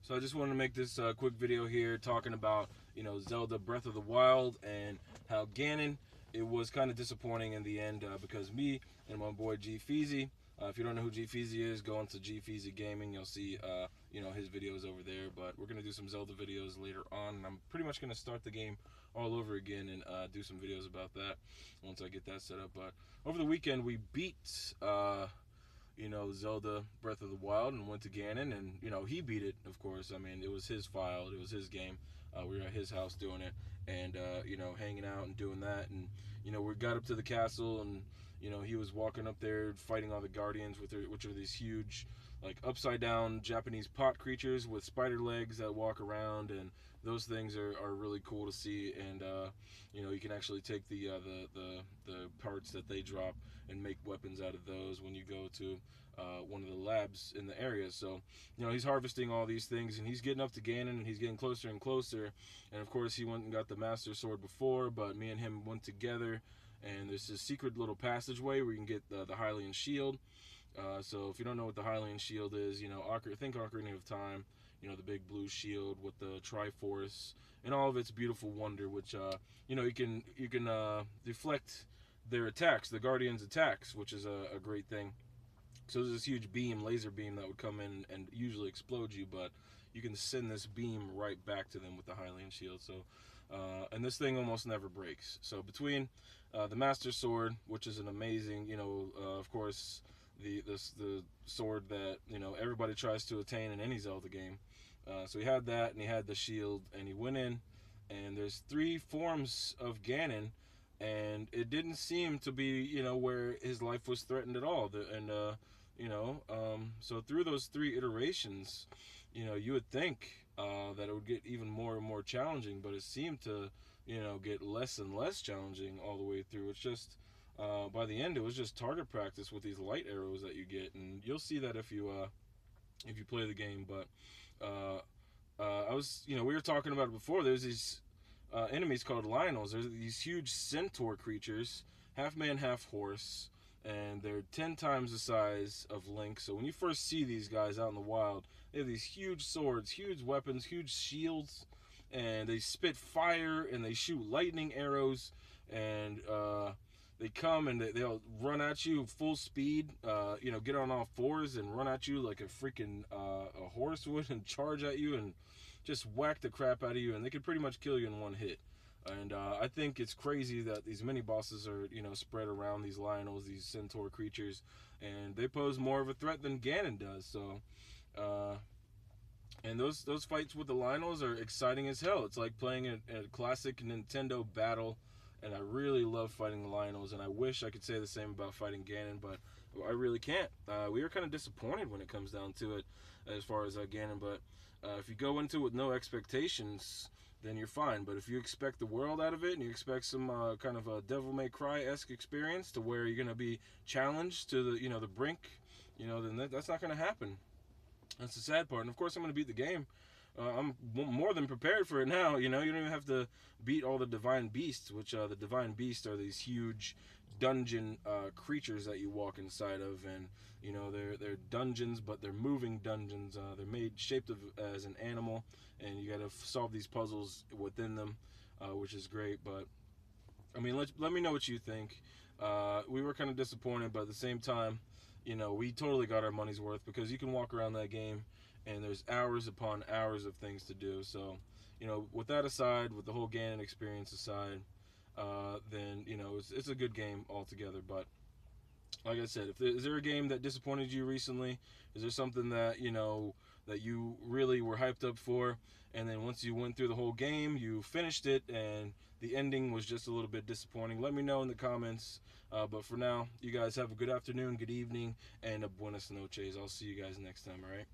So I just wanted to make this quick video here talking about, Zelda Breath of the Wild and how Ganon, it was kind of disappointing in the end because me and my boy G Feezy, if you don't know who G Feezy is, go onto G Feezy Gaming. You'll see, his videos over there. But we're going to do some Zelda videos later on. And I'm pretty much going to start the game all over again and do some videos about that once I get that set up. But over the weekend, we beat... Zelda Breath of the Wild and went to Ganon, and, he beat it, of course. I mean, it was his file, it was his game. We were at his house doing it, and, hanging out and doing that. And, we got up to the castle, and, he was walking up there fighting all the guardians, which are these huge, like, upside down Japanese pot creatures with spider legs that walk around, and those things are really cool to see. And you can actually take the parts that they drop and make weapons out of those when you go to one of the labs in the area. So he's harvesting all these things, and he's getting up to Ganon, and he's getting closer and closer. And of course he went and got the Master Sword before, but me and him went together, and there's this secret little passageway where you can get the Hylian Shield. So if you don't know what the Hylian Shield is, think Ocarina of Time, the big blue shield with the Triforce and all of its beautiful wonder, which you can deflect their attacks, the Guardians' attacks, which is a great thing. So there's this huge laser beam that would come in and usually explode you, but you can send this beam right back to them with the Hylian Shield. So, and this thing almost never breaks. So between the Master Sword, which is an amazing, of course, the sword that everybody tries to attain in any Zelda game. So he had that, and he had the shield, and he went in, and there's 3 forms of Ganon, and it didn't seem to be where his life was threatened at all. So through those 3 iterations, you would think that it would get even more and more challenging, but it seemed to get less and less challenging all the way through. It's just by the end, it was just target practice with these light arrows that you get, and you'll see that if you play the game. But we were talking about it before. There's these enemies called Lionels. There's these huge centaur creatures, half man, half horse, and they're 10 times the size of Link. So when you first see these guys out in the wild, they have these huge swords, huge weapons, huge shields, and they spit fire, and they shoot lightning arrows, and they come and they'll run at you full speed, get on all 4s and run at you like a freaking a horse would, and charge at you and just whack the crap out of you, and they could pretty much kill you in one hit. And I think it's crazy that these mini bosses are spread around these Lionels, these centaur creatures, and they pose more of a threat than Ganon does. So and those fights with the Lionels are exciting as hell. It's like playing a classic Nintendo battle, and I really love fighting the Lionels, and I wish I could say the same about fighting Ganon, but I really can't. We are kind of disappointed when it comes down to it as far as Ganon, but if you go into it with no expectations, then you're fine. But if you expect the world out of it, and you expect some kind of a Devil May Cry-esque experience to where you're going to be challenged to the brink, then that's not going to happen. That's the sad part. And of course I'm going to beat the game. I'm more than prepared for it now. You don't even have to beat all the Divine Beasts, which the Divine Beasts are these huge dungeon creatures that you walk inside of, and they're dungeons, but they're moving dungeons. They're shaped as an animal, and you got to solve these puzzles within them, which is great. But I mean, let me know what you think. We were kind of disappointed, but at the same time, we totally got our money's worth, because you can walk around that game and there's hours upon hours of things to do. So, with that aside, with the whole Ganon experience aside, then, it's a good game altogether. But like I said, is there a game that disappointed you recently? Is there something that, that you really were hyped up for, and then once you went through the whole game, you finished it, and the ending was just a little bit disappointing? Let me know in the comments. But for now, you guys have a good afternoon, good evening, and a buenas noches. I'll see you guys next time, all right?